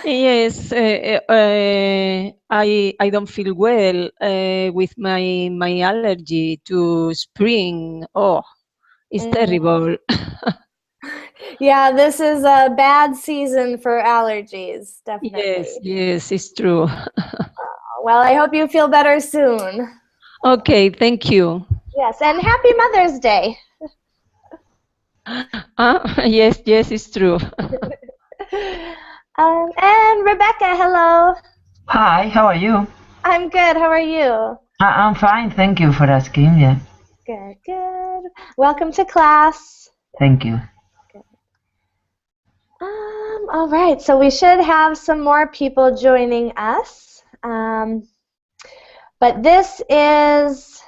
Yes, I don't feel well with my allergy to spring. Oh, it's Mm. terrible. Yeah, this is a bad season for allergies, Yes, definitely. yes, it's true. Well, I hope you feel better soon. Okay, thank you. Yes, and happy Mother's Day. Yes, yes, it's true. And Rebecca, hello. Hi, how are you? I'm good. How are you? I'm fine, thank you for asking. Yeah, Good, good. Welcome to class. thank you. Good. All right, so we should have some more people joining us. But this is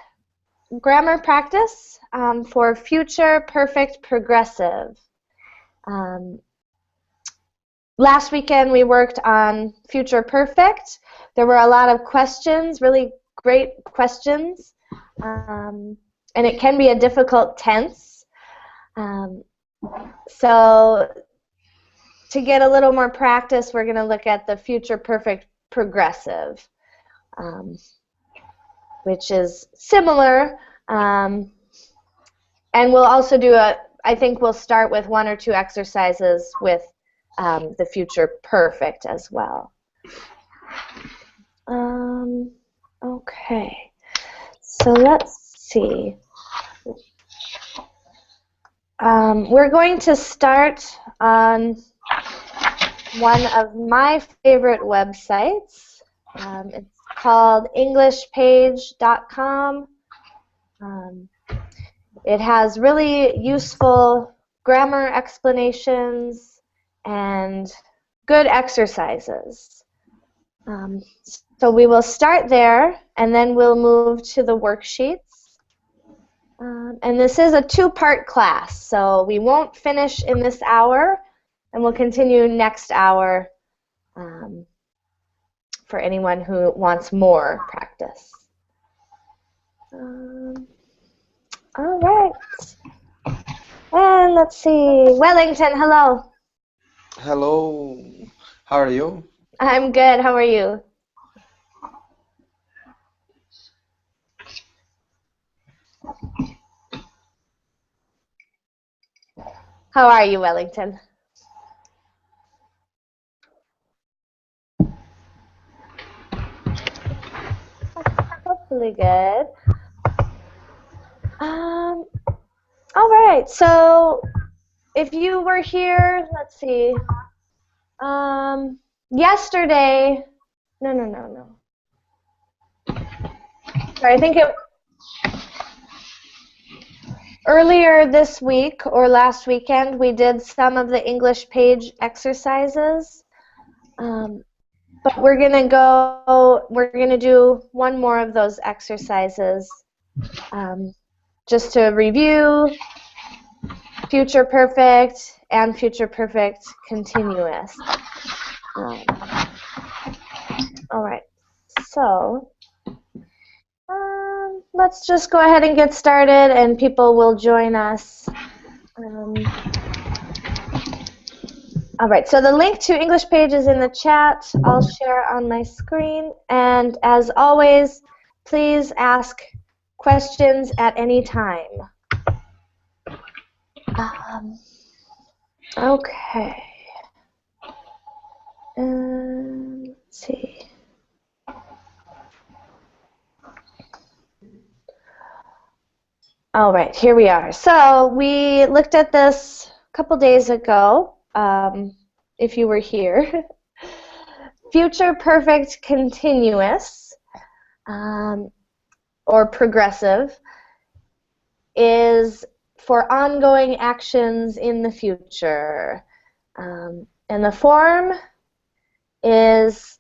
grammar practice for future perfect progressive. Last weekend we worked on future perfect. There were a lot of questions, really great questions, and it can be a difficult tense. So to get a little more practice, we're going to look at the future perfect progressive, which is similar, and we'll also do I think we'll start with one or two exercises with the future perfect as well. Okay, so let's see. We're going to start on one of my favorite websites. It's called EnglishPage.com. It has really useful grammar explanations and good exercises. So we will start there, and then we'll move to the worksheets. And this is a two-part class, so we won't finish in this hour, and we'll continue next hour for anyone who wants more practice. All right. And let's see. Wellington, hello. Hello, how are you? I'm good. How are you? How are you, Wellington? Hopefully good. All right. So if you were here, let's see. Yesterday. No. Sorry, I think earlier this week or last weekend we did some of the English page exercises. But we're gonna do one more of those exercises just to review future perfect and future perfect continuous. All right, so let's just go ahead and get started, and people will join us. All right, so the link to English Page is in the chat. I'll share on my screen. And as always, please ask questions at any time. Okay. Let's see. All right, here we are. So we looked at this a couple days ago, if you were here. Future perfect continuous, or progressive, is for ongoing actions in the future. And the form is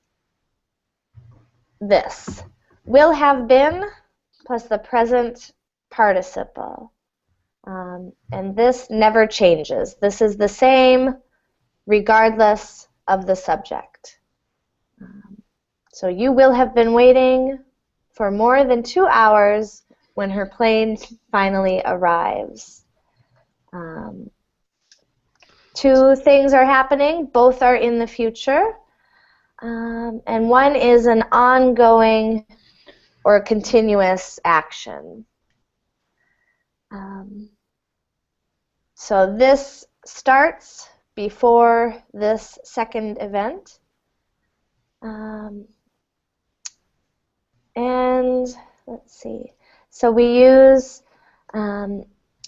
this: will have been plus the present participle. And this never changes. This is the same regardless of the subject. So you will have been waiting for more than 2 hours when her plane finally arrives. Two things are happening. Both are in the future. and one is an ongoing or continuous action. So this starts before this second event. And let's see. So we use,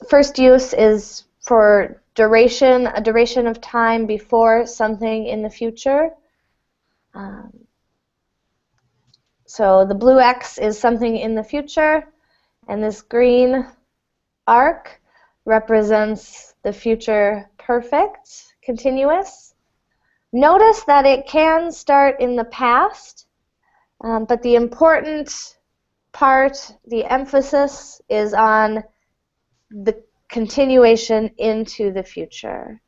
first use is for duration, a duration of time before something in the future. So the blue X is something in the future, and this green arc represents the future perfect, continuous. Notice that it can start in the past, but the important part, the emphasis, is on the continuation into the future.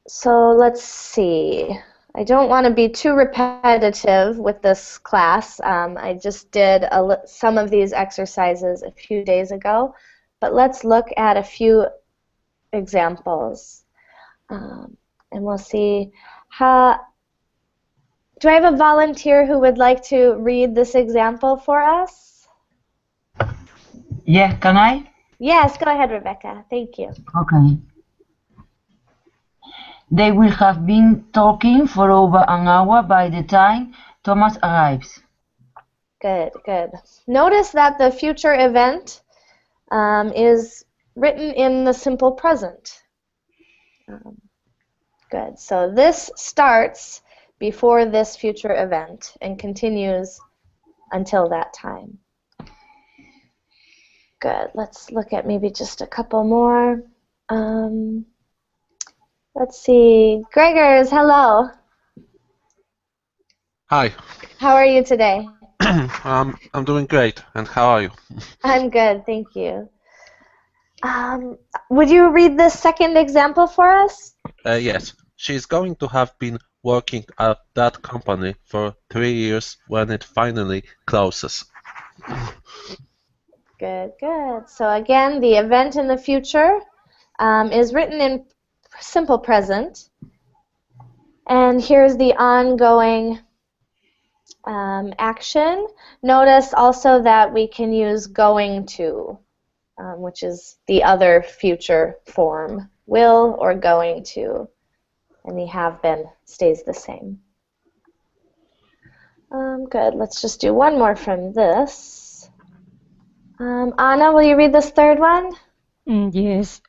So let's see. I don't want to be too repetitive with this class. I just did some of these exercises a few days ago, but let's look at a few examples, and we'll see how. Do I have a volunteer who would like to read this example for us? Yeah, can I? Yes, go ahead, Rebecca. Thank you. Okay. They will have been talking for over an hour by the time Thomas arrives. Good, good. Notice that the future event is written in the simple present. Good. So this starts before this future event and continues until that time. Good. Let's look at maybe just a couple more. Let's see. Gregors, hello. Hi. How are you today? I'm doing great. And how are you? I'm good, thank you. Would you read the second example for us? Yes. She's going to have been working at that company for 3 years when it finally closes. Good, good. So again, the event in the future is written in simple present. And here's the ongoing action. Notice also that we can use going to, which is the other future form, will or going to. And the have been stays the same. Good. Let's just do one more from this. Anna, will you read this third one? Yes.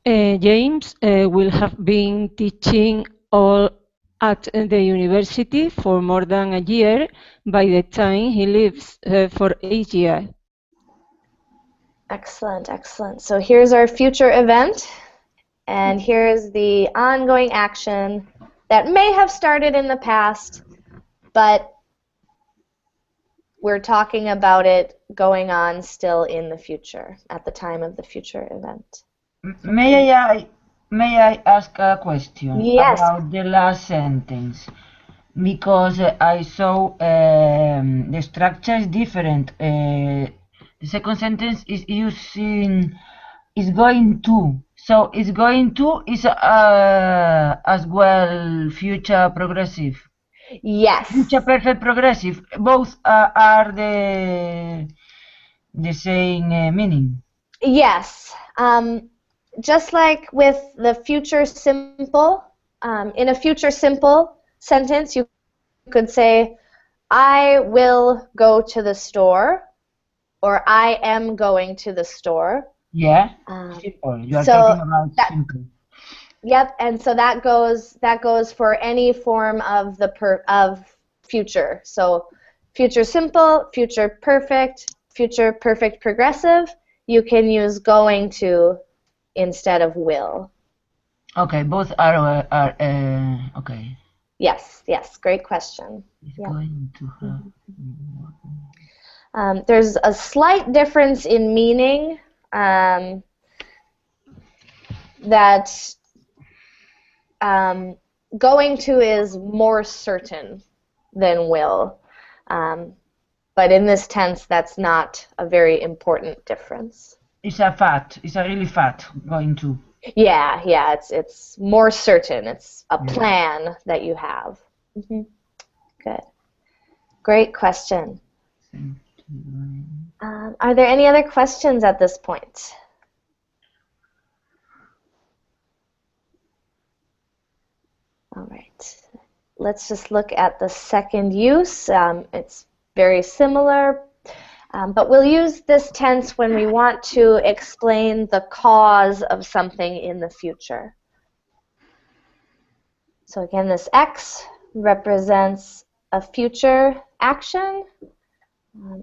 James will have been teaching all at the university for more than a year by the time he leaves for 8 years. Excellent, excellent. So here's our future event, and here's the ongoing action that may have started in the past, but we're talking about it going on still in the future, at the time of the future event. May I ask a question Yes. about the last sentence? Because I saw the structure is different. The second sentence is using is going to. So is going to is as well future progressive. Yes. Future perfect progressive. Both are the same meaning. Yes. Just like with the future simple, in a future simple sentence, you could say, I will go to the store, or I am going to the store. Yeah, simple. You are so talking about simple. Yep, and so that goes for any form of of future. So future simple, future perfect progressive. You can use going to instead of will. Okay, both are okay. Yes, yes, great question. It's Yep. going to have. There's a slight difference in meaning that going to is more certain than will. But in this tense, that's not a very important difference. It's a fact. It's a really fact. Going to. Yeah, it's more certain. It's a plan that you have. Good. Great question. Are there any other questions at this point? All right. Let's just look at the second use. It's very similar, but we'll use this tense when we want to explain the cause of something in the future. So again, this X represents a future action.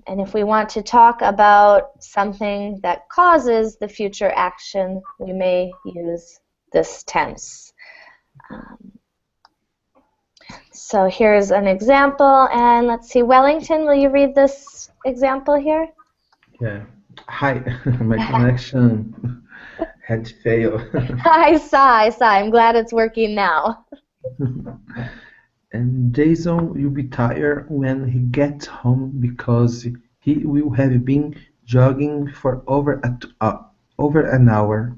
And if we want to talk about something that causes the future action, we may use this tense. So here's an example, and let's see, Wellington, will you read this example here? Yeah. Hi, my connection had failed. I saw. I'm glad it's working now. And Jason will be tired when he gets home because he will have been jogging for over an hour.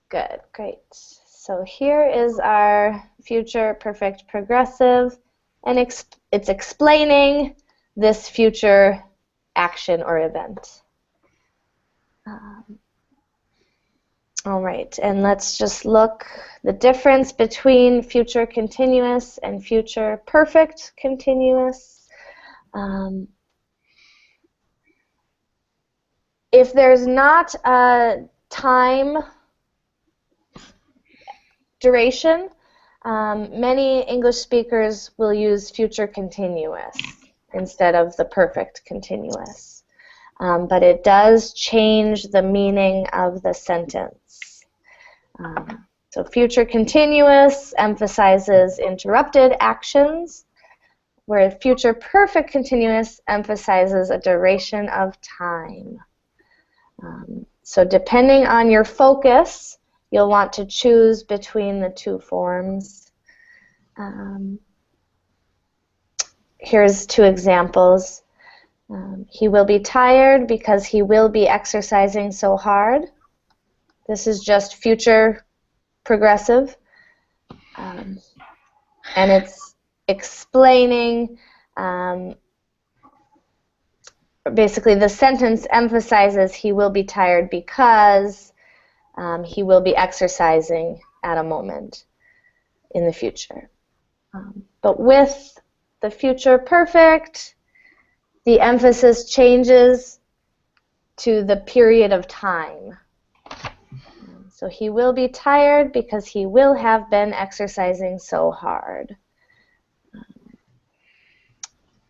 Good, great. So here is our future perfect progressive, and it's explaining this future action or event. All right, and let's just look the difference between future continuous and future perfect continuous. If there's not a time duration, many English speakers will use future continuous instead of the perfect continuous. But it does change the meaning of the sentence. So future continuous emphasizes interrupted actions, where future perfect continuous emphasizes a duration of time. So depending on your focus, you'll want to choose between the two forms. Here's two examples. He will be tired because he will be exercising so hard. This is just future progressive. And it's explaining, basically the sentence emphasizes he will be tired because he will be exercising at a moment in the future. But with the future perfect, the emphasis changes to the period of time. So he will be tired because he will have been exercising so hard.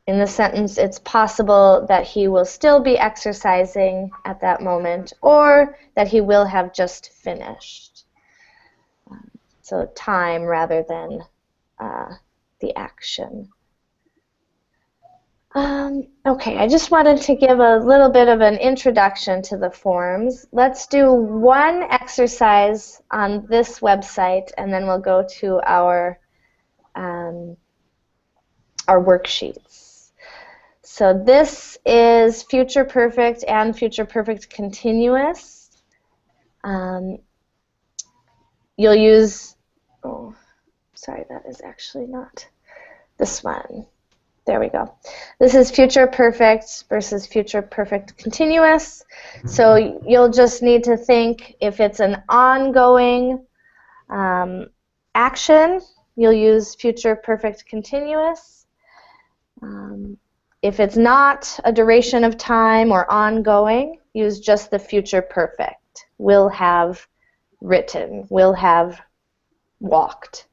In the sentence, it's possible that he will still be exercising at that moment, or that he will have just finished. So time rather than the action. Okay, I just wanted to give a little bit of an introduction to the forms. Let's do one exercise on this website, and then we'll go to our worksheets. So this is future perfect and future perfect continuous. You'll use, oh, sorry, that is actually not this one. There we go. This is future perfect versus future perfect continuous. So you'll just need to think if it's an ongoing action, you'll use future perfect continuous. If it's not a duration of time or ongoing, use just the future perfect. Will have written, will have walked.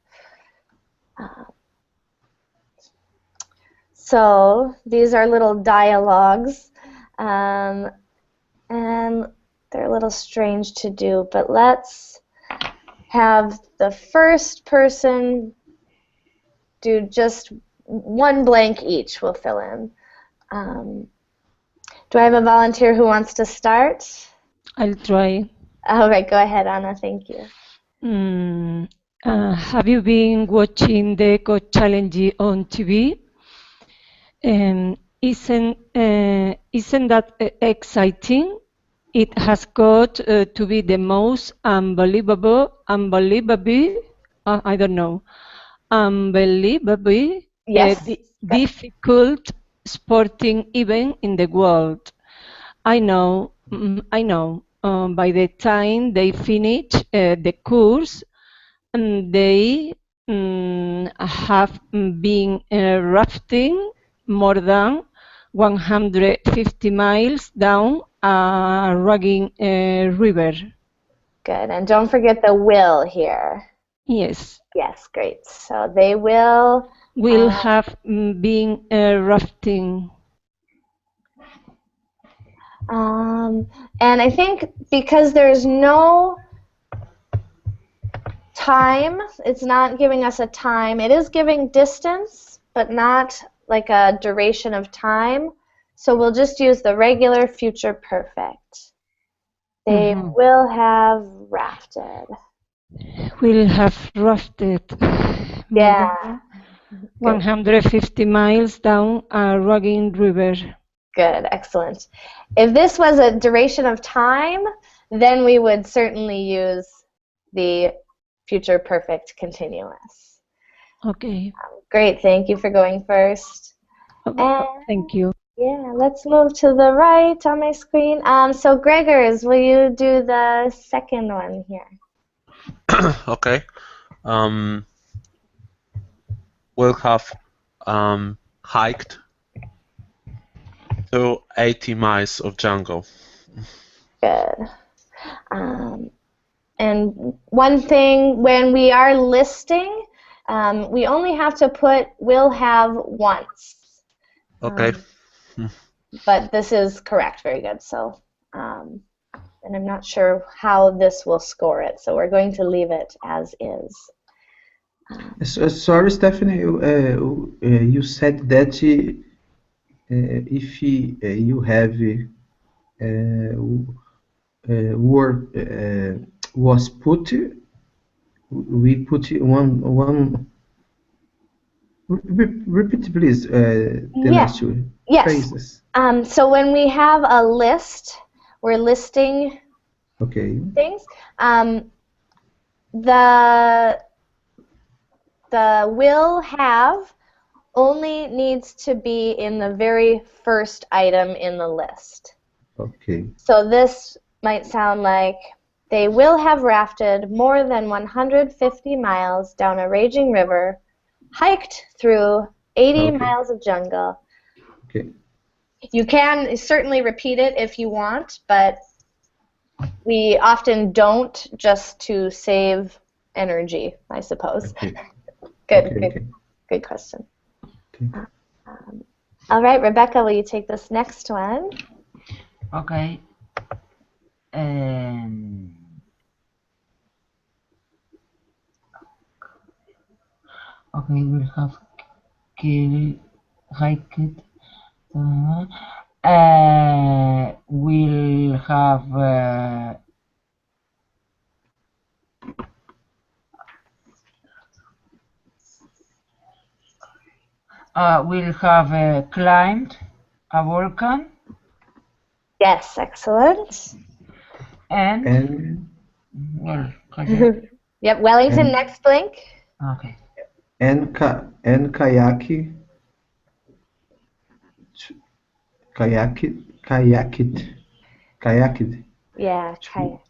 So these are little dialogues, and they're a little strange to do, but let's have the first person do just one blank each. We'll fill in. Do I have a volunteer who wants to start? I'll try. All right, go ahead, Anna. Thank you. Have you been watching the Eco Challenge on TV? Isn't that exciting? It has got to be the most I don't know, unbelievably Yes. Good. difficult sporting event in the world. I know. By the time they finish the course, they have been rafting more than 150 miles down a rugged river. Good. And don't forget the will here. Yes, Yes, great. So they will. will have been rafting. And I think because there's no time, it's not giving us a time. It is giving distance, but not like a duration of time. So we'll just use the regular future perfect. They will have rafted. Will have rafted more Yeah. than 150 miles down a rugged river. Good, excellent. If this was a duration of time, then we would certainly use the future perfect continuous. Okay. Great, thank you for going first. And Thank you. yeah, let's move to the right on my screen. So Gregors, will you do the second one here? Okay. We'll have hiked through 80 miles of jungle. Good. And one thing, when we are listing, we only have to put will have once. Okay. But this is correct, very good. So, and I'm not sure how this will score it, so we're going to leave it as is. Sorry, Stephanie, you said that if you have word was put, we put one. Repeat, please, the next two phrases. So when we have a list, we're listing things. The will have only needs to be in the very first item in the list. Okay. So this might sound like, they will have rafted more than 150 miles down a raging river, hiked through 80 miles of jungle. Okay. You can certainly repeat it if you want, but we often don't, just to save energy, I suppose. Okay. Good question. Okay. All right, Rebecca, will you take this next one? Okay. Okay, we'll have hiked. We'll have climbed a volcano. Yes, excellent. And well, yep, Wellington, next blink. Okay. And kayaked Yeah, kayak.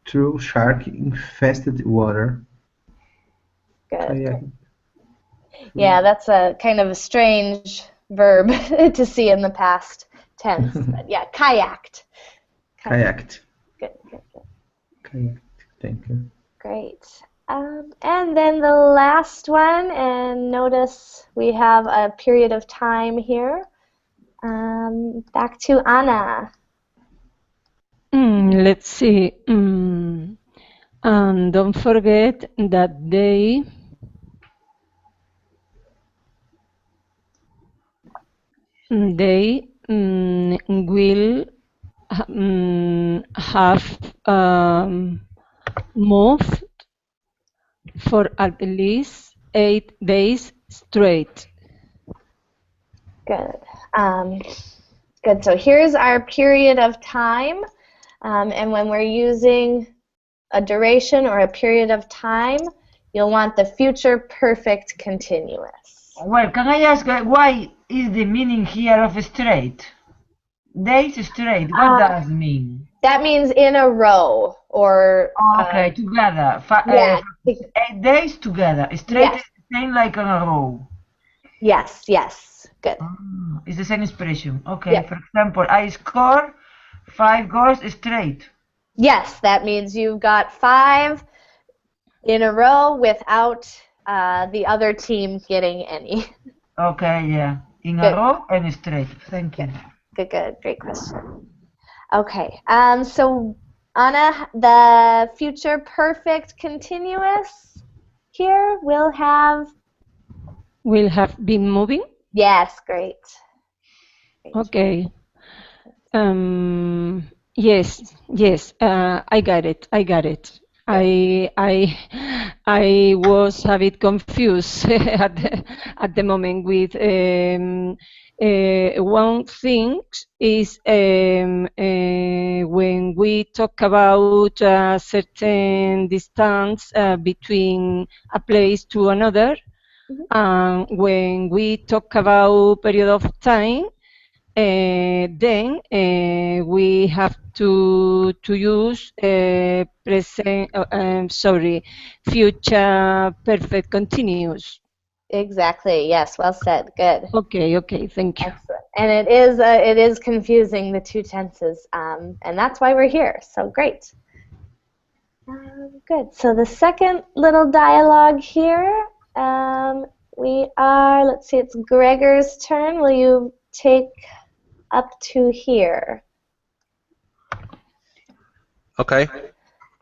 Through shark-infested water. Good. Yeah, that's a kind of a strange verb to see in the past tense. But yeah, kayaked. Kayaked. Good. Kayaked. Thank you. Great. And then the last one, and notice we have a period of time here. Back to Anna. Let's see. And don't forget that they will have moved for at least 8 days straight. Good. Good. So here's our period of time. And when we're using a duration or a period of time, you'll want the future perfect continuous. Well, can I ask why is the meaning here of straight? Days straight, what does mean? That means in a row or Okay, together. yeah. 8 days together. Straight Yes. is the same like on a row. Yes, good. It's the same expression. Okay, Yep. for example, I score 5 goals straight. Yes, that means you've got 5 in a row without the other team getting any. Okay, yeah. In Good. a row and straight. Thank you. Good. Great question. Okay, so Anna, the future perfect continuous here will have... Will have been moving? Yes, great. Okay. Yes. I got it. I was a bit confused at the moment with one thing is when we talk about a certain distance between a place to another, and when we talk about period of time, then we have to use future perfect continuous. Exactly. Yes. Well said. Good. Okay. Thank you. Excellent. And it is confusing, the two tenses, and that's why we're here. So great. Good. So the second little dialogue here, let's see, it's Gregor's turn. Will you take up to here? Okay.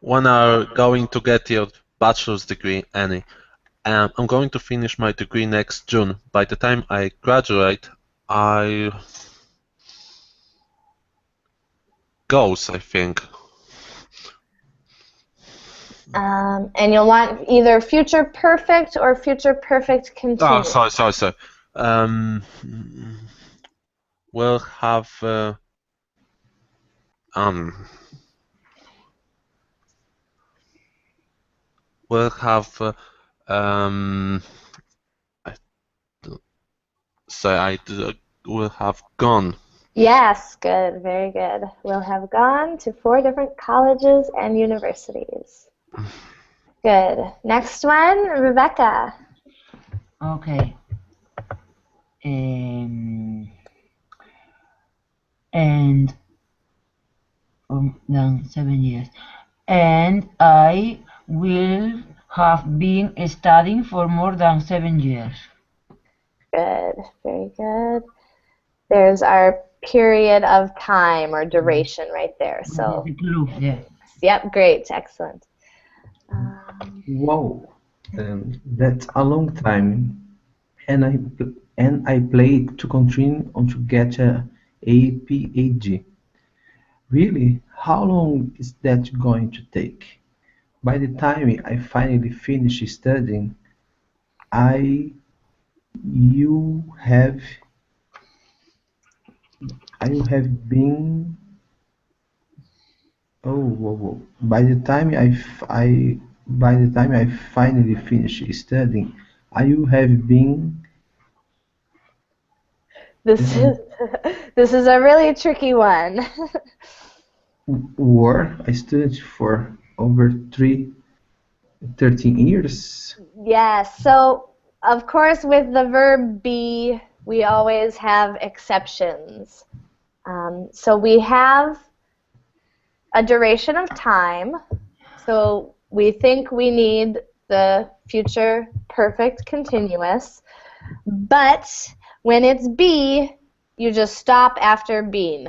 When are you going to get your bachelor's degree, Annie? I'm going to finish my degree next June. By the time I graduate, I think. And you'll want either future perfect or future perfect continuous. Sorry. We'll have we'll have will have gone. Yes, good, very good. We'll have gone to 4 different colleges and universities. Good. Next one, Rebecca. Okay. And then 7 years. And I will have been studying for more than 7 years. Good, very good. There's our period of time or duration right there. So, The clue, yeah. yep, great, excellent. Wow, that's a long time, and I played to continue on to get a PhD. Really, how long is that going to take? By the time I finally finish studying, I you have I will have been whoa. By the time I finally finish studying, I will have been This is this is a really tricky one. war. I studied for over 13 years. Yes, so of course with the verb be, we always have exceptions. So we have a duration of time. So we think we need the future perfect continuous. But when it's be, you just stop after being.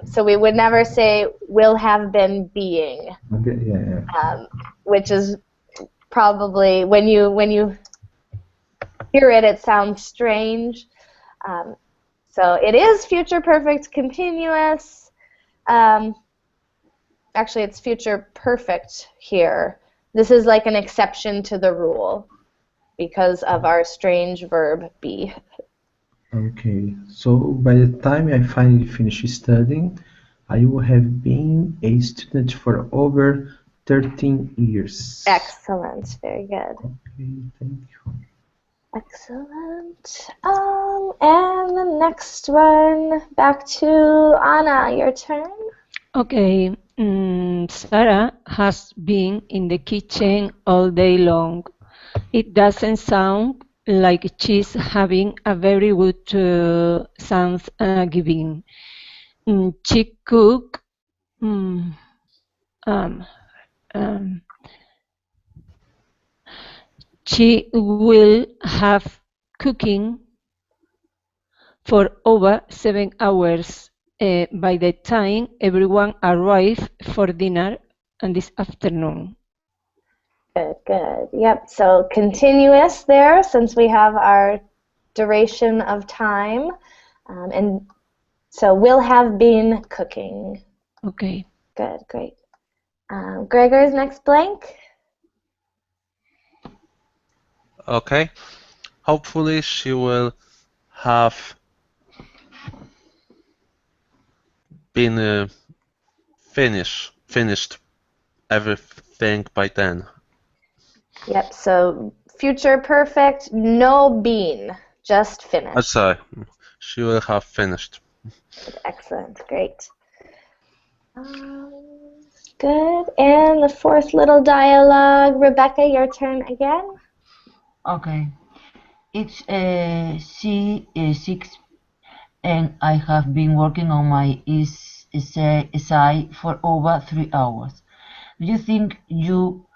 So we would never say will have been being. Okay, yeah. Which is probably, when you hear it, it sounds strange. So it is future perfect continuous. Actually, it's future perfect here. This is like an exception to the rule because of our strange verb be. Okay, so by the time I finally finish studying, I have been a student for over 13 years. Excellent. Very good. Okay, thank you. Excellent. And the next one, back to Anna, your turn. Okay, Sarah has been in the kitchen all day long. It doesn't sound like she's having a very good Thanksgiving. She cook. mm, um, um, she will have cooking for over 7 hours by the time everyone arrives for dinner and this afternoon. Good, good. Yep, so continuous there since we have our duration of time. And so will have been cooking. Okay. Good, great. Gregor's next blank. Okay. Hopefully she will have been finished everything by then. Yep, so future perfect, no been, just finished. Sorry, she will have finished. Excellent, great. Good, and the fourth little dialogue. Rebecca, your turn again. Okay. It's 6 and I have been working on my essay for over 3 hours. Do you think you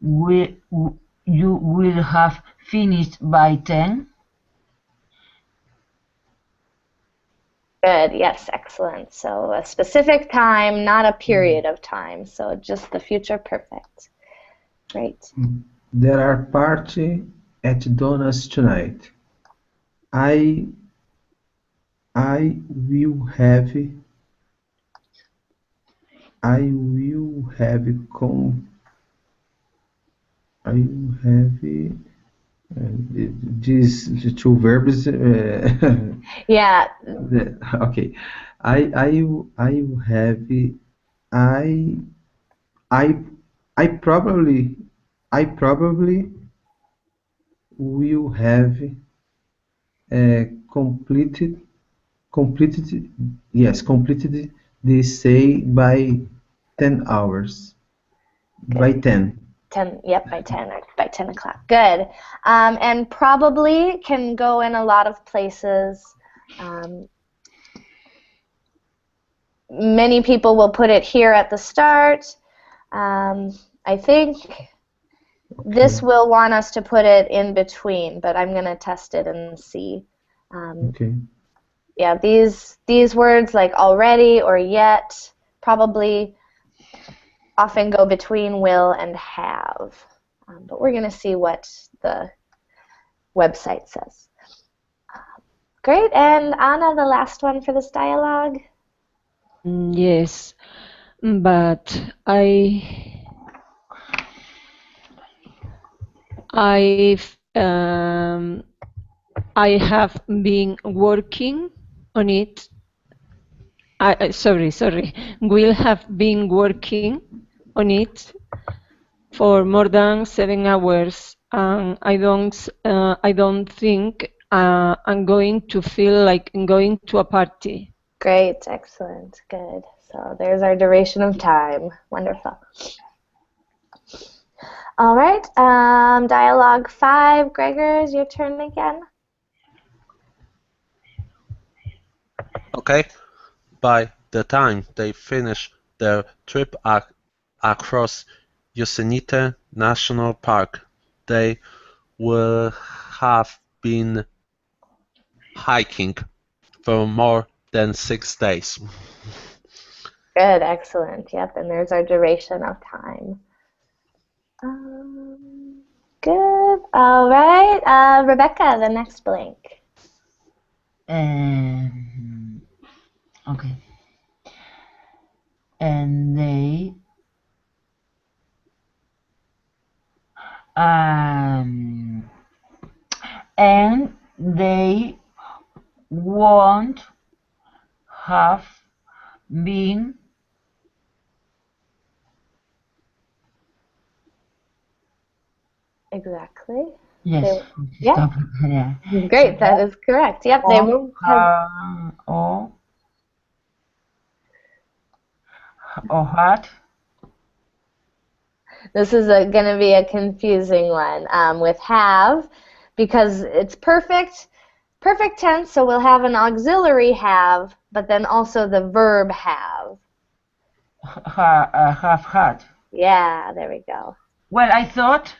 will have finished by 10? Good, yes, excellent. So a specific time, not a period of time. So just the future perfect. Great. There are party at Donna's tonight. I I will have I will have com I will have these two verbs. Yeah, Okay, I will have I I I probably will have completed completed completed the essay by 10 hours. By good. 10. 10, yep, by 10 or by 10 o'clock. Good. And probably can go in a lot of places. Many people will put it here at the start. I think this will want us to put it in between, but I'm going to test it and see. Okay. Yeah, these words like already or yet probably often go between will and have. But we're going to see what the website says. Great, and Anna, the last one for this dialogue. Yes, but I've I have been working on it. Sorry, will have been working on it for more than 7 hours, and I don't think I'm going to feel like I'm going to a party. Great, excellent, good. So there's our duration of time. Wonderful. All right, dialogue 5. Gregor, is your turn again. Okay. By the time they finish their trip across Yosemite National Park, they will have been hiking for more than 6 days. Good, excellent. Yep, and there's our duration of time. Good. All right, Rebecca, the next blank. Okay. And they and they won't have been Exactly. yes. Yeah. Stop. Yeah. Great, that is correct. Yep, they won't have. Or had. This is going to be a confusing one with have, because it's perfect tense, so we'll have an auxiliary have, but then also the verb have. Have had. Yeah, there we go. Well, I thought,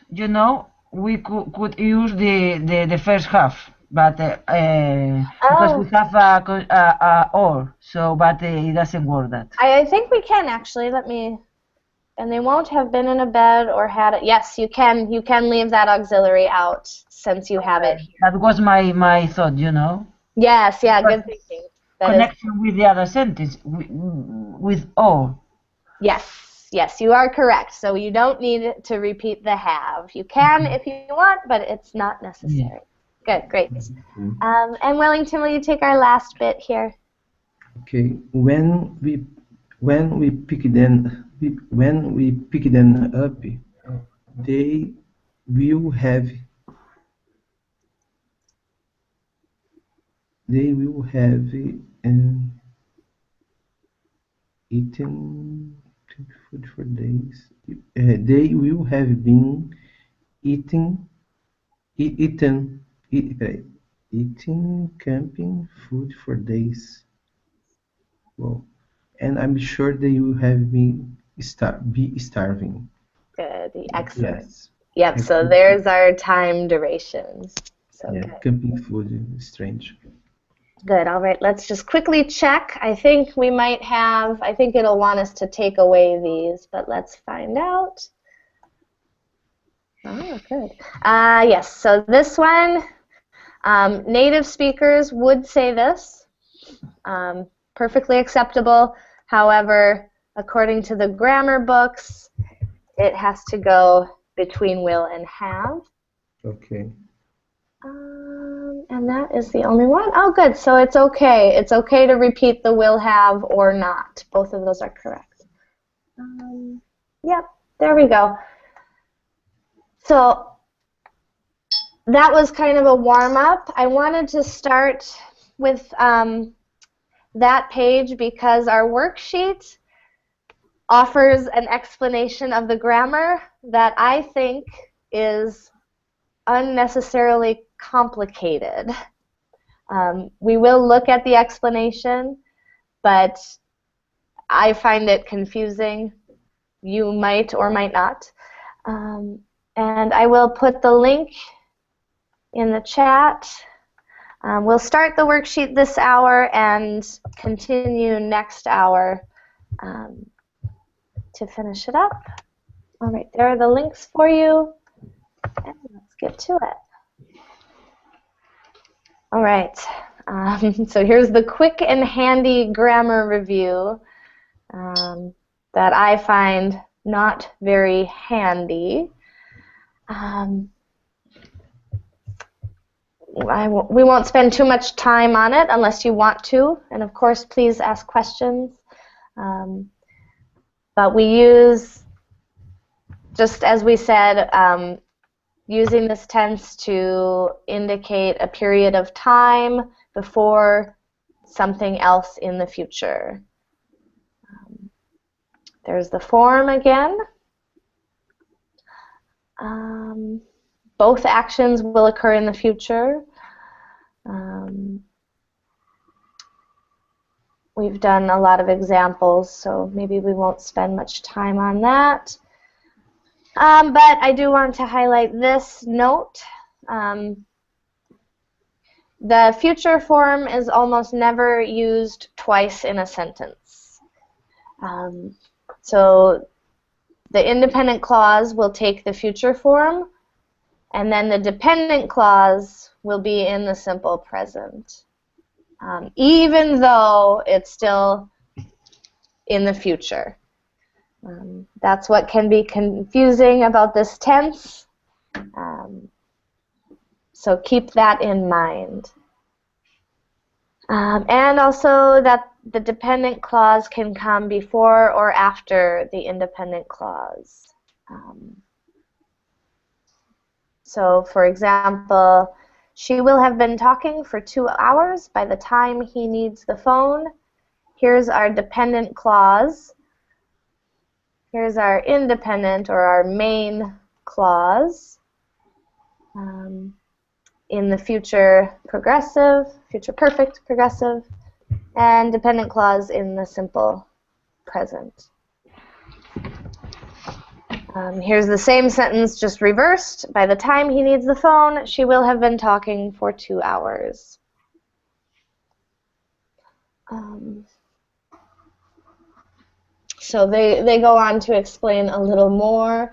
we could use the first half, but because we have a or, so but it doesn't work that. I think we can actually. Let me. And they won't have been in a bed or had it. Yes, you can. You can leave that auxiliary out since you have it here. That was my thought, Yes, yeah, good thinking. Connection with the other sentence with or. Yes, you are correct. So you don't need to repeat the have. You can if you want, but it's not necessary. Yeah. Good, great. And Wellington, will you take our last bit here? Okay, when we pick them up, they will have eaten food for days. They will have been eating eaten eating camping food for days. Well, and I'm sure they will have been starving. Good, excellent. Yes. Yep, so there's our time durations. So Yeah, good. camping food is strange. Good, all right, let's just quickly check. I think it'll want us to take away these, but let's find out. Oh, good. Yes, so this one, native speakers would say this. Perfectly acceptable. However, according to the grammar books, it has to go between will and have. Okay. And that is the only one. Oh, good. So it's okay. It's okay to repeat the will have or not. Both of those are correct. Yep, there we go. So that was kind of a warm-up. I wanted to start with that page because our worksheet offers an explanation of the grammar that I think is unnecessarily complicated. We will look at the explanation, but I find it confusing. You might or might not. And I will put the link in the chat. We'll start the worksheet this hour and continue next hour to finish it up. All right, there are the links for you. And let's get to it. All right, so here's the quick and handy grammar review that I find not very handy. We won't spend too much time on it unless you want to, and of course please ask questions. But we use, just as we said, using this tense to indicate a period of time before something else in the future. There's the form again. Both actions will occur in the future. We've done a lot of examples, so maybe we won't spend much time on that. But I do want to highlight this note. The future form is almost never used twice in a sentence. So the independent clause will take the future form, and then the dependent clause will be in the simple present, even though it's still in the future. That's what can be confusing about this tense. So keep that in mind. And also that the dependent clause can come before or after the independent clause. So, for example, she will have been talking for 2 hours by the time he needs the phone. Here's our dependent clause. Here's our independent or our main clause in the future progressive, future perfect progressive, and dependent clause in the simple present. Here's the same sentence, just reversed. By the time he needs the phone, she will have been talking for 2 hours. So they go on to explain a little more.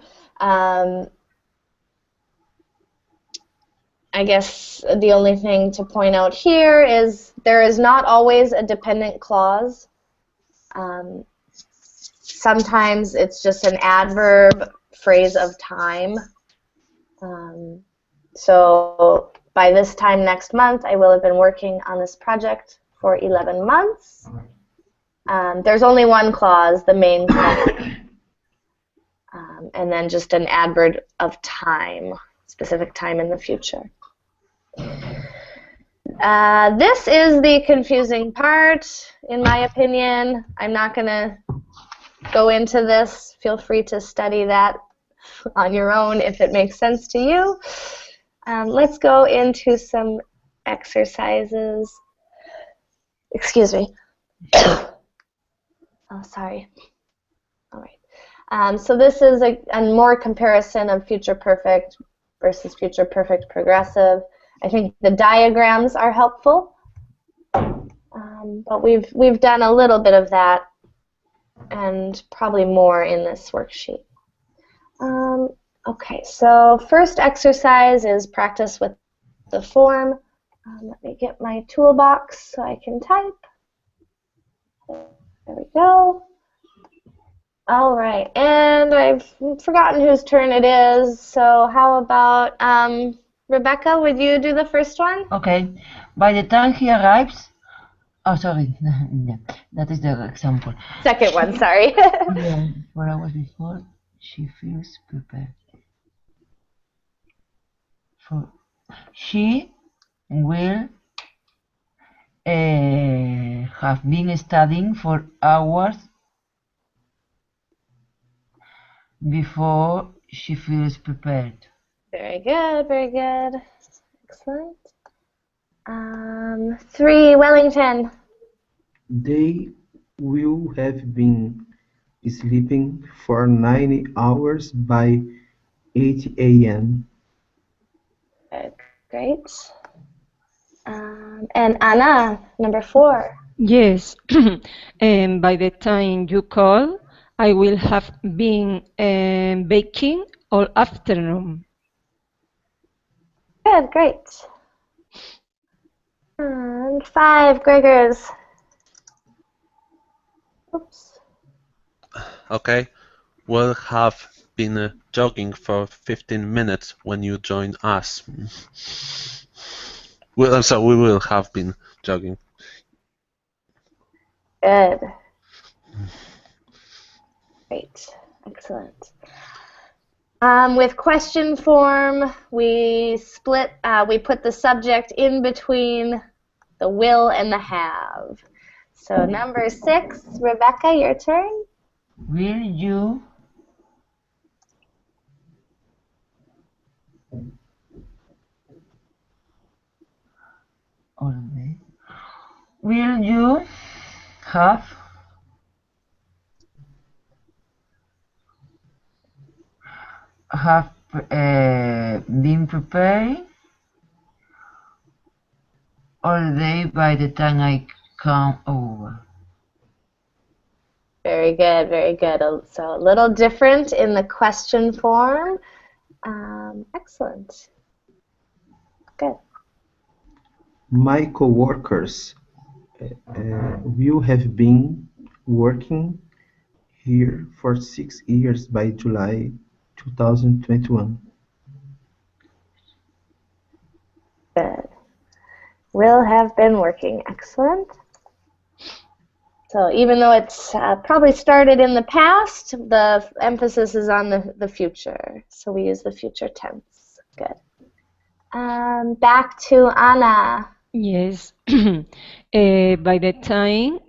I guess the only thing to point out here is there is not always a dependent clause. Sometimes it's just an adverb phrase of time. So by this time next month, I will have been working on this project for 11 months. There's only one clause, the main clause, and then just an adverb of time, specific time in the future. This is the confusing part, in my opinion. I'm not going to go into this. Feel free to study that on your own if it makes sense to you. Let's go into some exercises. Excuse me. Oh, sorry. All right. So this is a more comparison of future perfect versus future perfect progressive. I think the diagrams are helpful, but we've done a little bit of that and probably more in this worksheet. Okay, so first exercise is practice with the form. Let me get my toolbox so I can type. There we go. All right, and I've forgotten whose turn it is, so how about Rebecca, would you do the first one? Okay. By the time he arrives, oh, sorry, yeah, that is the example. Second one, sorry. Yeah, 4 hours before, she feels prepared. She will have been studying for hours before she feels prepared. Very good, very good. Excellent. 3, Wellington. They will have been sleeping for 9 hours by 8 a.m. Great. And Anna, number 4. Yes, and by the time you call, I will have been baking all afternoon. Good, great. And 5, Gregors. Oops. Okay, we'll have been jogging for 15 minutes when you join us. Well, I'm sorry, we will have been jogging. Good. Great. Excellent. With question form, we put the subject in between the will and the have. So number 6, Rebecca, your turn. Will you have been preparing all day by the time I come over? Very good, very good. So a little different in the question form. Excellent. Good. My coworkers will have been working here for 6 years by July 2021. Good. Will have been working. Excellent. So even though it's probably started in the past, the emphasis is on the future. So we use the future tense. Good. Back to Anna. Yes. By the time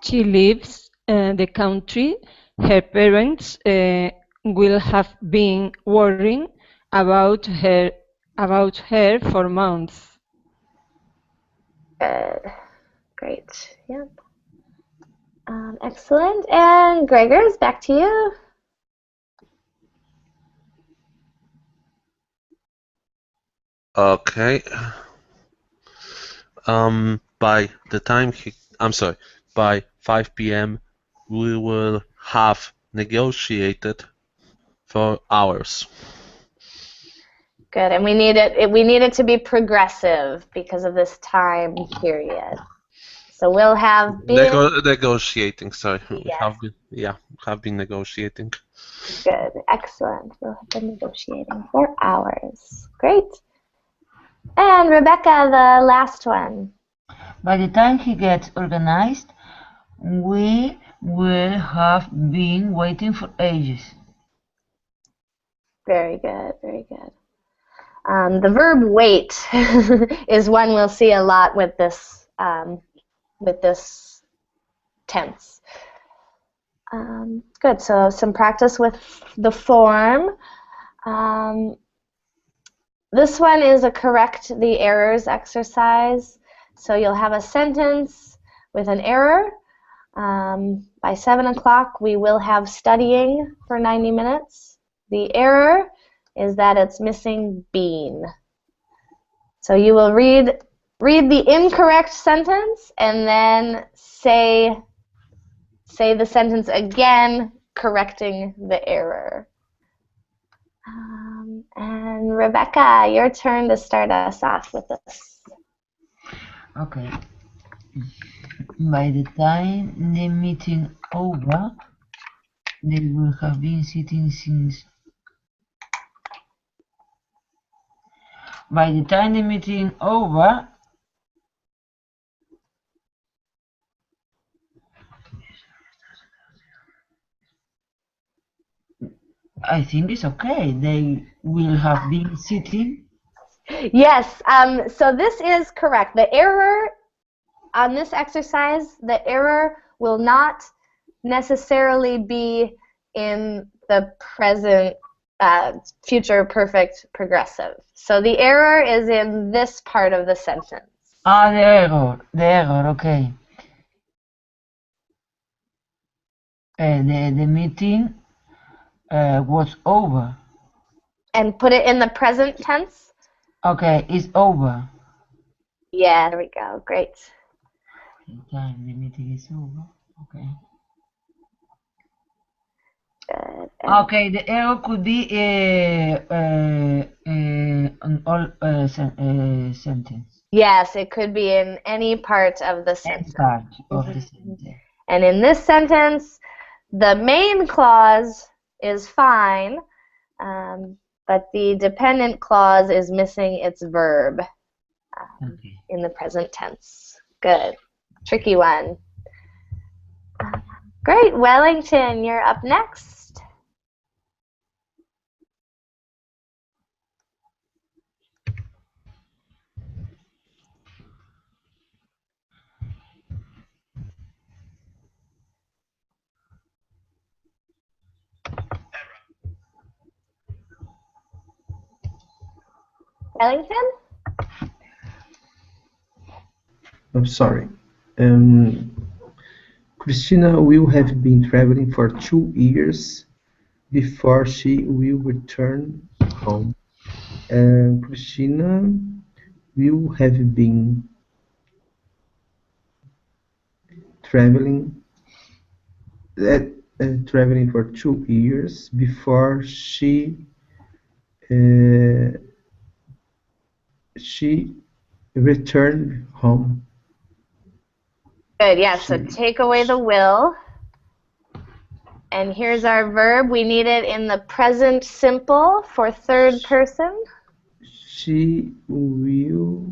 she leaves the country, her parents will have been worrying about her for months. Good. Great. Yep. Excellent. And Gregors, back to you. Okay. By the time by 5 p.m. we will have negotiated for hours. Good. And we need it to be progressive because of this time period. So we'll have been Negotiating, sorry. We Yes. have been negotiating. Good. Excellent. We'll have been negotiating for hours. Great. And Rebecca, the last one. By the time he gets organized, we will have been waiting for ages. Very good. Very good. The verb wait is one we'll see a lot with this tense. Good. So some practice with the form. This one is a correct the errors exercise. So you'll have a sentence with an error. By 7 o'clock, we will have studying for 90 minutes. The error is that it's missing bean. So you will read the incorrect sentence and then say the sentence again, correcting the error. And Rebecca, your turn to start us off with this. Okay. By the time the meeting over, they will have been sitting since. By the time the meeting over, I think it's okay. They will have been sitting. Yes, so this is correct. The error on this exercise, the error will not necessarily be in the present future perfect progressive. So the error is in this part of the sentence. The error, okay. The meeting was over. And put it in the present tense. Okay, it's over. Yeah, there we go. Great. The time the meeting is over. Okay. Good. Okay, the error could be an all sentence. Yes, it could be in any part of the sentence. Any part of the sentence. And in this sentence, the main clause is fine, but the dependent clause is missing its verb in the present tense. Good. Tricky one. Great. Wellington, you're up next. Wellington? I'm sorry. Christina will have been traveling for 2 years before she will return home. Christina will have been traveling traveling for 2 years before she returned home. Good, yeah, so take away the will. And here's our verb. We need it in the present simple for third person. She will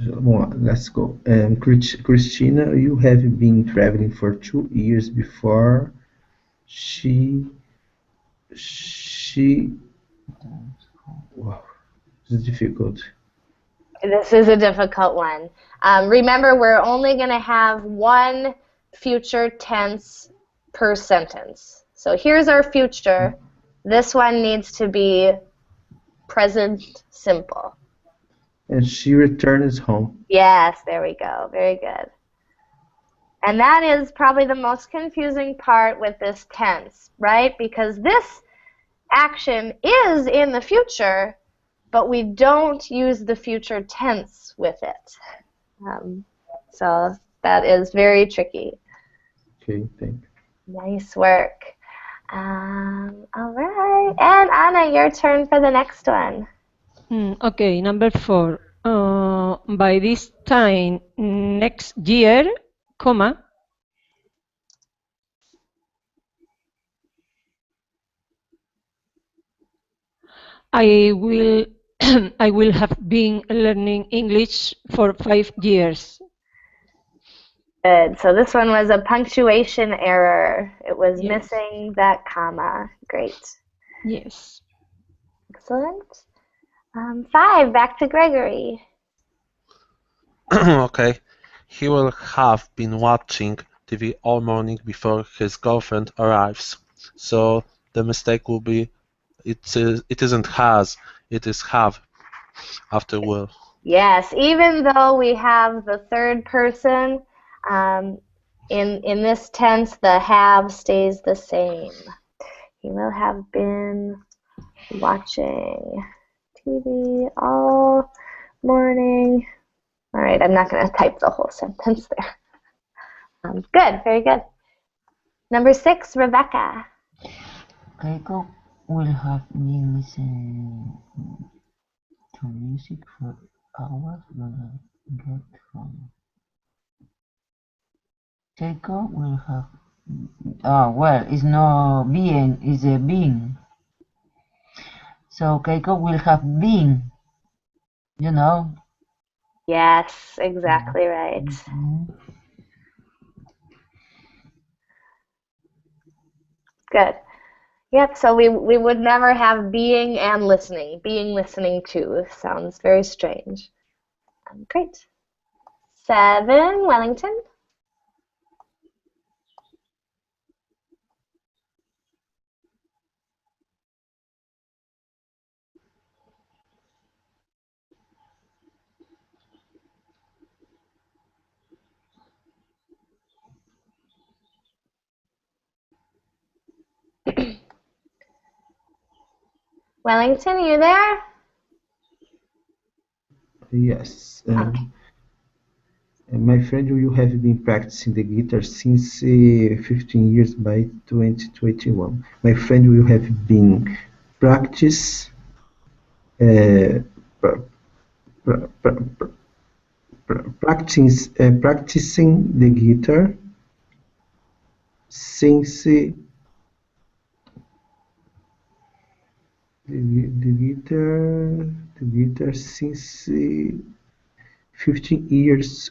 let's go. Christina, you have been traveling for 2 years before she she. Wow, it's difficult. This is a difficult one. Remember, we're only going to have one future tense per sentence. So here's our future. This one needs to be present simple. And she returns home. Yes, there we go. Very good. And that is probably the most confusing part with this tense, right? Because this action is in the future, but we don't use the future tense with it. So that is very tricky. Okay, thank you. Nice work. All right. And Anna, your turn for the next one. Okay, number 4. By this time next year, comma, I will I will have been learning English for 5 years. Good. So this one was a punctuation error. It was Yes. missing that comma. Great. Yes. Excellent. 5, back to Gregory. Okay. He will have been watching TV all morning before his girlfriend arrives. So the mistake will be it isn't has, it is have after will. Yes, even though we have the third person, in this tense, the have stays the same. He will have been watching TV all morning. All right, I'm not going to type the whole sentence there. Good, very good. Number 6, Rebecca. Keiko will have been listening to music for hours when I get home. Keiko will have. Oh, well, it's no being, it's a being. So Keiko will have been, you know. Yes, exactly right. Good. Yep, so we would never have being and listening. Being listening to sounds very strange. Great. 7, Wellington. Wellington, are you there? Yes. My friend, you have been practicing the guitar since 15 years by 2021. My friend, you have been practice, uh, pr- pr- pr- practicing the guitar since the guitar since 15 years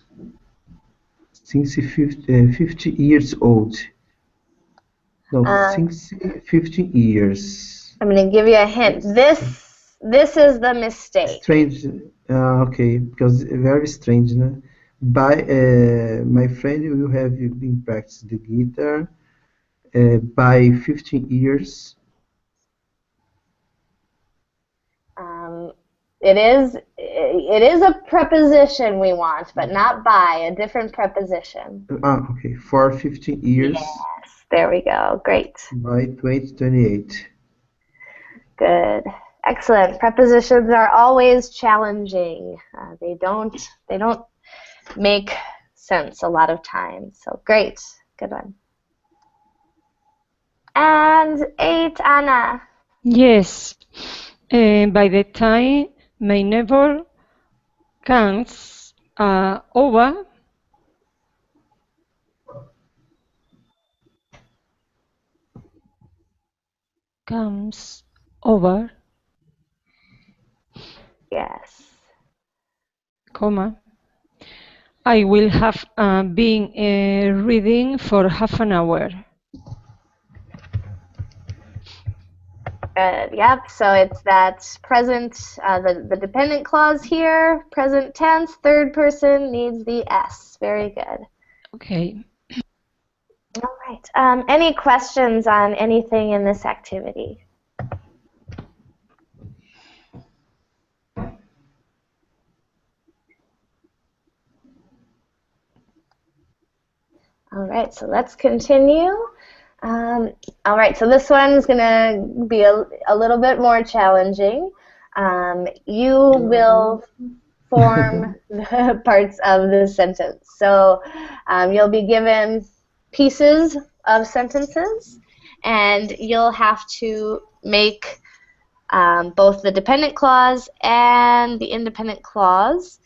since 50 years old. No, since 15 years. I'm going to give you a hint. This is the mistake. Strange. Okay, because very strange. No? By my friend, you have been practicing the guitar by 15 years. It is a preposition we want, but not by, a different preposition. Okay, for 15 years. Yes, there we go. Great. By 2028. Good. Excellent. Prepositions are always challenging. They don't make sense a lot of times. So great. Good one. And 8, Anna. Yes. By the time my neighbor comes over, comes over, Yes. comma, I will have been reading for half an hour. Good. Yep. So it's that present, the dependent clause here, present tense, third person needs the S. Very good. Okay. All right. Any questions on anything in this activity? All right, so let's continue. All right, so this one's going to be a little bit more challenging. You will form the parts of the sentence. So you'll be given pieces of sentences, and you'll have to make both the dependent clause and the independent clause.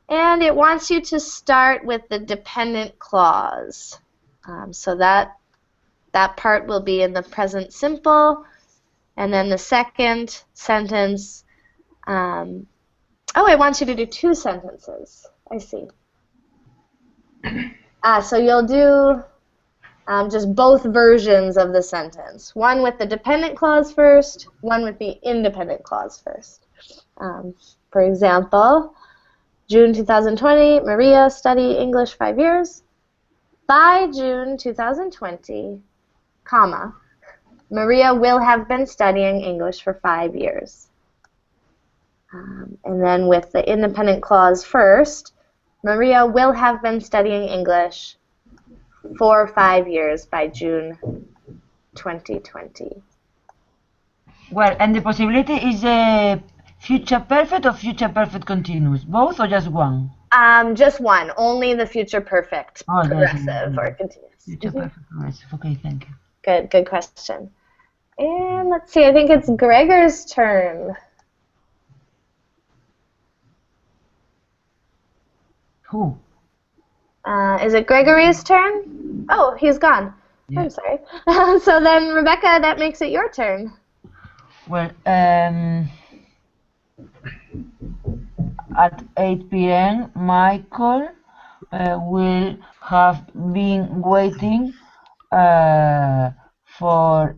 And it wants you to start with the dependent clause. So that part will be in the present simple. And then the second sentence, oh, it wants you to do two sentences. I see. So you'll do just both versions of the sentence. One with the dependent clause first, one with the independent clause first. For example, June 2020, Maria studied English 5 years. By June 2020, comma, Maria will have been studying English for 5 years. And then with the independent clause first, Maria will have been studying English for 5 years by June 2020. Well, and the possibility is future perfect or future perfect continuous? Both or just one? Just one. Only the future perfect progressive or continuous. Future perfect progressive. Okay, thank you. Good question. And let's see, I think it's Gregor's turn. Who? Is it Gregory's turn? Oh, he's gone. Yeah. I'm sorry. So then, Rebecca, that makes it your turn. Well, at 8 p.m., Michael will have been waiting for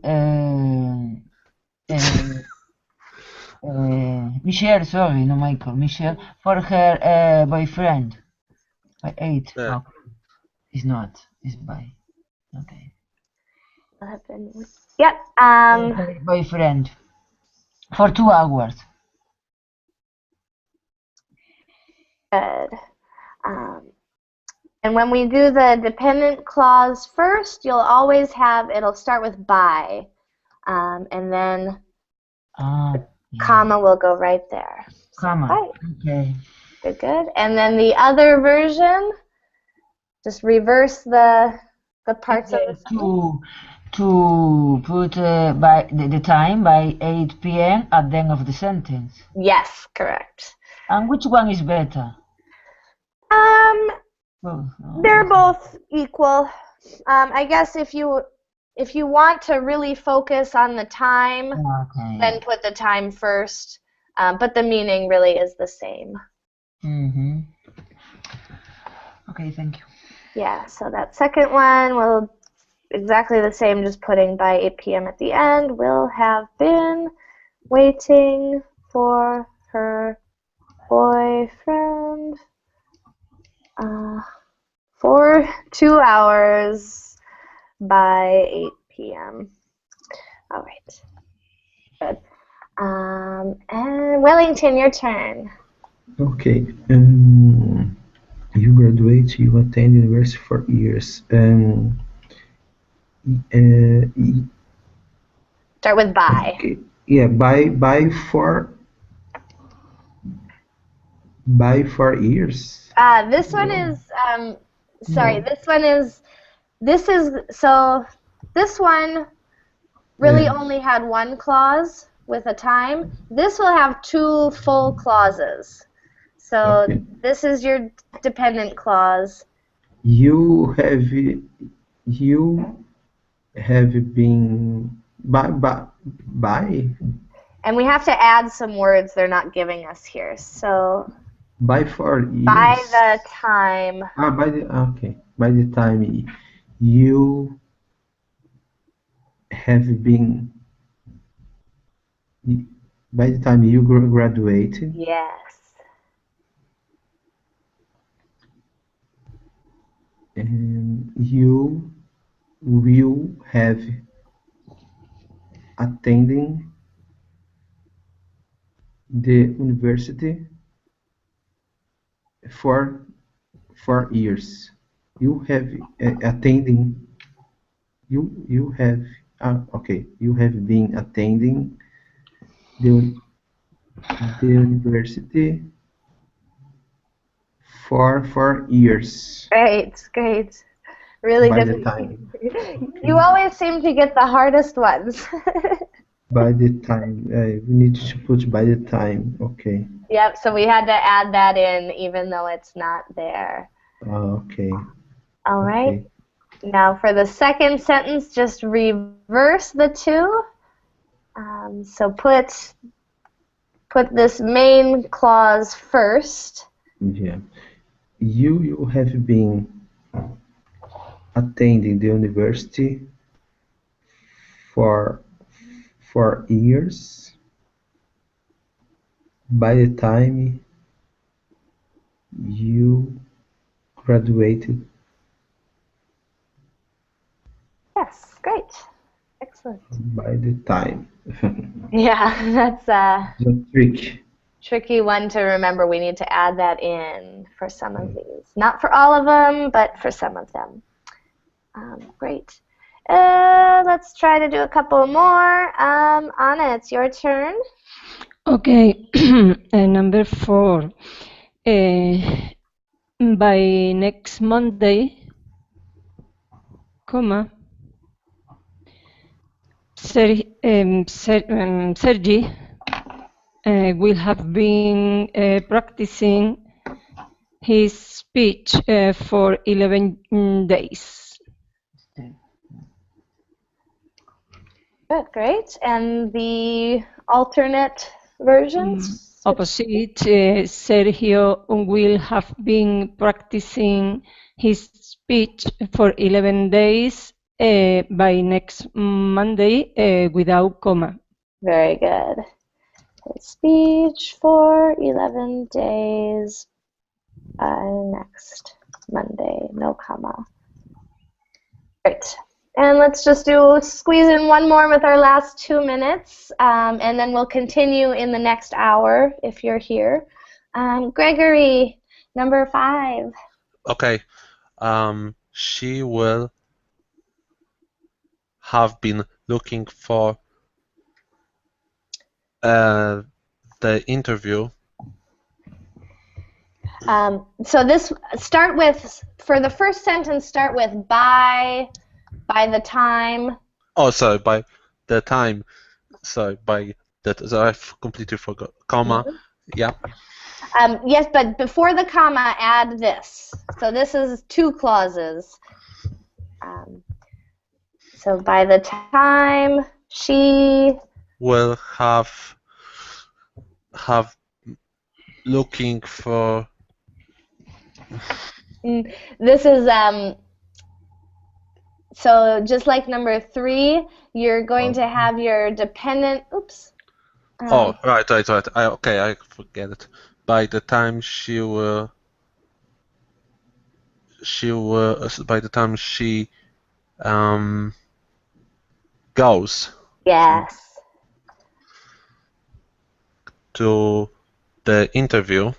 Michelle, sorry, no Michael, Michelle, for her boyfriend. By 8. Yeah. Oh, it's not. It's by. Okay. 11. Yep. Her boyfriend. For 2 hours. Good. And when we do the dependent clause first, you'll always have, it'll start with by. And then comma will go right there. Comma. Right. Okay. Good. And then the other version, just reverse the parts of the sentence. To put by the time by 8 p.m. at the end of the sentence. Yes, correct. And which one is better? They're both equal. I guess if you want to really focus on the time, then put the time first. But the meaning really is the same. Mm-hmm. Okay, thank you. Yeah, so that second one will exactly the same, just putting by 8 p.m. at the end. Will have been waiting for her boyfriend for 2 hours by 8 p.m. All right. Good. And Wellington, your turn. Okay. You graduate, you attend university for years. Start with by. Okay. Yeah, by 4 years. This one is sorry. No. This one really only had one clause with a time. This will have 2 full clauses. So this is your dependent clause. You have been by. And we have to add some words they're not giving us here. So By 4 years. By the time. By the time you have been, by the time you graduated, Yes. and you will have attending the university for 4 years. You have attending. You have okay. You have been attending the the university for 4 years. Great. Really By the difficult. time, You okay. always seem to get the hardest ones. By the time, we need to put by the time. Okay. Yep, so we had to add that in even though it's not there. Okay. All right. Okay. Now for the second sentence, just reverse the two. So put this main clause first. Yeah. You have been attending the university for 4 years. By the time you graduated. Yes, great. Excellent. By the time. Yeah, that's a The trick. tricky one to remember. We need to add that in for some of these. Not for all of them, but for some of them. Great. Let's try to do a couple more. Anna, it's your turn. Okay, number 4. By next Monday, comma, Sergi will have been practicing his speech for 11 days. Good, great. And the alternate versions? Opposite, Sergio will have been practicing his speech for 11 days by next Monday without comma. Very good. Speech for 11 days by next Monday, no comma. Great. And let's just squeeze in one more with our last 2 minutes, and then we'll continue in the next hour if you're here. Gregory, number 5. Okay. She will have been looking for the interview. So this start with, for the first sentence, start with by the time. Oh, sorry, by the time. Sorry, by that. So I've completely forgot. Comma. Yeah. Yes, but before the comma, add this. So this is 2 clauses. So by the time she Will have looking for. This is so just like number 3, you're going to have your dependent. Oops. Oh, right. Okay, I forget it. By the time she will. By the time she goes Yes. to the interview,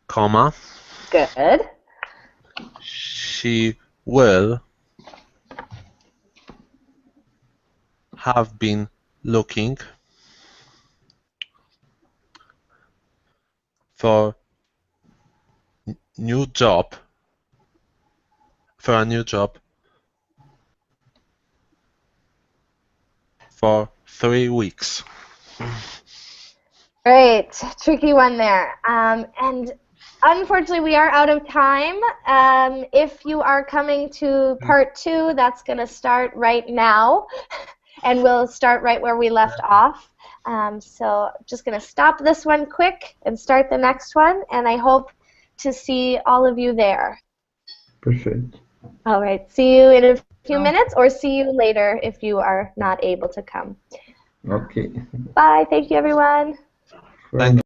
comma, Good. she will have been looking for new job for a new job for 3 weeks. Great. Tricky one there. And unfortunately, we are out of time. If you are coming to part 2, that's going to start right now, and we'll start right where we left off. So just going to stop this one quick and start the next one, and I hope to see all of you there. Perfect. All right, see you in a few minutes, or see you later if you are not able to come. Okay. Bye, thank you everyone. Thank